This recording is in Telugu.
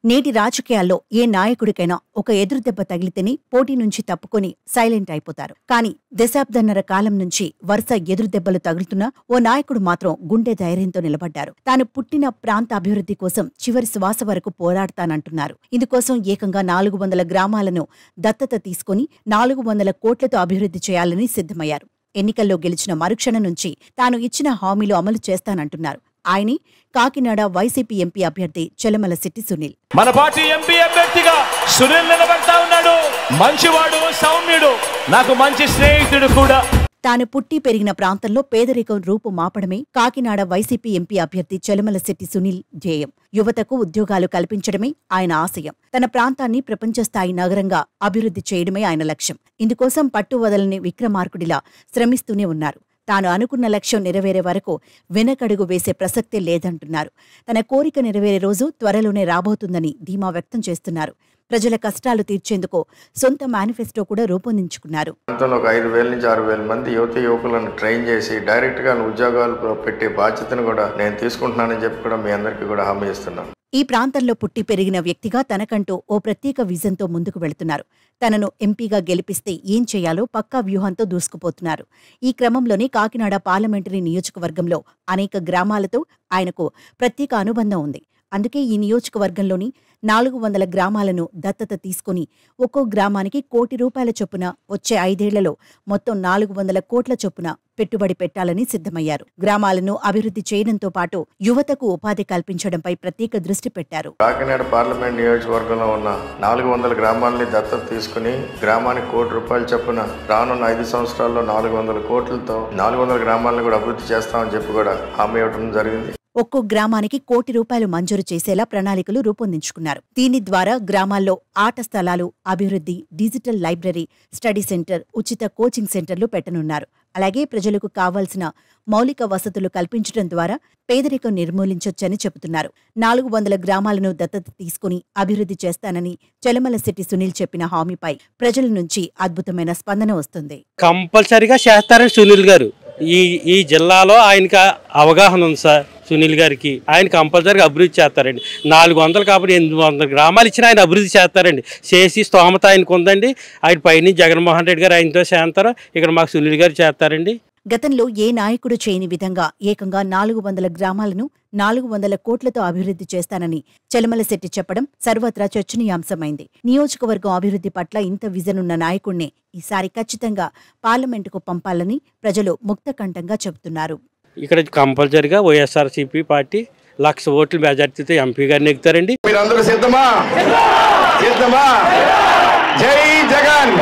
నేటి రాజకీయాల్లో ఏ నాయకుడికైనా ఒక ఎదురుదెబ్బ తగిలితేనే పోటీ నుంచి తప్పుకొని సైలెంట్ అయిపోతారు. కానీ దశాబ్దన్నర కాలం నుంచి వరుస ఎదురుదెబ్బలు తగులుతున్నా ఓ నాయకుడు మాత్రం గుండె ధైర్యంతో నిలబడ్డారు. తాను పుట్టిన ప్రాంత అభివృద్ధి కోసం చివరి శ్వాస వరకు పోరాడతానంటున్నారు. ఇందుకోసం ఏకంగా 400 గ్రామాలను దత్తత తీసుకుని 400 కోట్లతో అభివృద్ధి చేయాలని సిద్ధమయ్యారు. ఎన్నికల్లో గెలిచిన మరుక్షణం నుంచి తాను ఇచ్చిన హామీలు అమలు చేస్తానంటున్నారు. ఆయనే కాకినాడ వైసీపీ ఎంపీ అభ్యర్థి చెలమలశెట్టి సునీల్. మన పార్టీ ఎంపీ అభ్యర్థిగా సునీల్ నిలబడతా ఉన్నాడు. మంచివాడు, సౌమ్యుడు, నాకు మంచి స్నేహితుడు కూడా. తాను పుట్టి పెరిగిన ప్రాంతంలో పేదరికం రూపు మాపడమే కాకినాడ వైసీపీ ఎంపీ అభ్యర్థి చెలమలశెట్టి సునీల్ ధ్యేయం. యువతకు ఉద్యోగాలు కల్పించడమే ఆయన ఆశయం. తన ప్రాంతాన్ని ప్రపంచస్థాయి నగరంగా అభివృద్ధి చేయడమే ఆయన లక్ష్యం. ఇందుకోసం పట్టు వదలని విక్రమార్కుడిలా శ్రమిస్తూనే ఉన్నారు. తాను అనుకున్న లక్ష్యం నెరవేరే వరకు వెనకడుగు వేసే ప్రసక్తే లేదంటున్నారు. తన కోరిక నెరవేరే రోజు త్వరలోనే రాబోతుందని ధీమా వ్యక్తం చేస్తున్నారు. ప్రజల కష్టాలు తీర్చేందుకు సొంత మేనిఫెస్టో కూడా రూపొందించుకున్నారు. ఒక 5,000 నుంచి 6,000 మంది యువకులను ట్రైన్ చేసి డైరెక్ట్ గా ఉద్యోగాలు పెట్టే బాధ్యతను కూడా నేను తీసుకుంటున్నానని చెప్పి కూడా మీ అందరికీ కూడా హామీ ఇస్తున్నాను. ఈ ప్రాంతంలో పుట్టి పెరిగిన వ్యక్తిగా తనకంటూ ఓ ప్రత్యేక విజన్తో ముందుకు వెళుతున్నారు. తనను ఎంపీగా గెలిపిస్తే ఏం చేయాలో పక్కా వ్యూహంతో దూసుకుపోతున్నారు. ఈ క్రమంలోనే కాకినాడ పార్లమెంటరీ నియోజకవర్గంలో అనేక గ్రామాలతో ఆయనకు ప్రత్యేక అనుబంధం ఉంది. అందుకే ఈ నియోజకవర్గంలోని 400 గ్రామాలను దత్తత తీసుకుని ఒక్కో గ్రామానికి ₹1,00,00,000 చొప్పున వచ్చే 5 ఏళ్లలో మొత్తం 400 కోట్ల చొప్పున పెట్టుబడి పెట్టాలని సిద్ధమయ్యారు. గ్రామాలను అభివృద్ధి చేయడంతో పాటు యువతకు ఉపాధి కల్పించడంపై ప్రత్యేక దృష్టి పెట్టారు. కాకినాడ పార్లమెంట్ నియోజకవర్గంలో ఉన్న 400 గ్రామాలని దత్తత తీసుకుని గ్రామానికి ₹1,00,00,000 చొప్పున రానున్న 5 సంవత్సరాల్లో 400 కోట్లతో 400 గ్రామాలను కూడా అభివృద్ధి చేస్తామని చెప్పి కూడా హామీ ఇవ్వడం జరిగింది. ఒక్కో గ్రామానికి ₹1,00,00,000 మంజూరు చేసేలా ప్రణాళికలు రూపొందించుకున్నారు. దీని ద్వారా గ్రామాల్లో ఆట స్థలాలు అభివృద్ధి, డిజిటల్ లైబ్రరీ, స్టడీ సెంటర్, ఉచిత కోచింగ్ సెంటర్లు పెట్టనున్నారు. అలాగే ప్రజలకు కావాల్సిన మౌలిక వసతులు కల్పించడం ద్వారా పేదరికం నిర్మూలించొచ్చని చెబుతున్నారు. 400 గ్రామాలను దత్తత తీసుకుని అభివృద్ధి చేస్తానని చెలమలశెట్టి సునీల్ చెప్పిన హామీపై ప్రజల నుంచి అద్భుతమైన స్పందన వస్తుంది. కంపల్సరిగా చేస్తారని సునీల్ గారు ఈ జిల్లాలో ఆయనకి అవగాహన ఉంది సార్. సునీల్ గారికి ఆయన కంపల్సరీగా అభివృద్ధి చేస్తారండి. 400 కాబట్టి 800 గ్రామాలు ఇచ్చినా ఆయన అభివృద్ధి చేస్తారండి. చేసి స్తోమత ఆయనకు ఉందండి. ఆయన పైన జగన్మోహన్ రెడ్డి గారు ఆయనతో చేస్తారు, ఇక్కడ మాకు సునీల్ గారు చేస్తారండి. గతంలో ఏ నాయకుడు చేయని విధంగా ఏకంగా 400 గ్రామాలను 400 కోట్లతో అభివృద్ధి చేస్తానని చెలమలశెట్టి చెప్పడం సర్వత్రా చర్చనీయాంశమైంది. నియోజకవర్గం అభివృద్ధి పట్ల ఇంత విజన్ ఉన్న నాయకుడినే ఈసారి ఖచ్చితంగా పార్లమెంటుకు పంపాలని ప్రజలు ముక్తకంఠంగా చెబుతున్నారు. ఇక్కడ కంపల్సరిగా వైఎస్ఆర్సీపీ పార్టీ 1,00,000 ఓట్ల మెజార్టీతో ఎంపీ గారిని ఎక్కుతారండి. మీరందరూ సిద్ధమా? జై జగన్.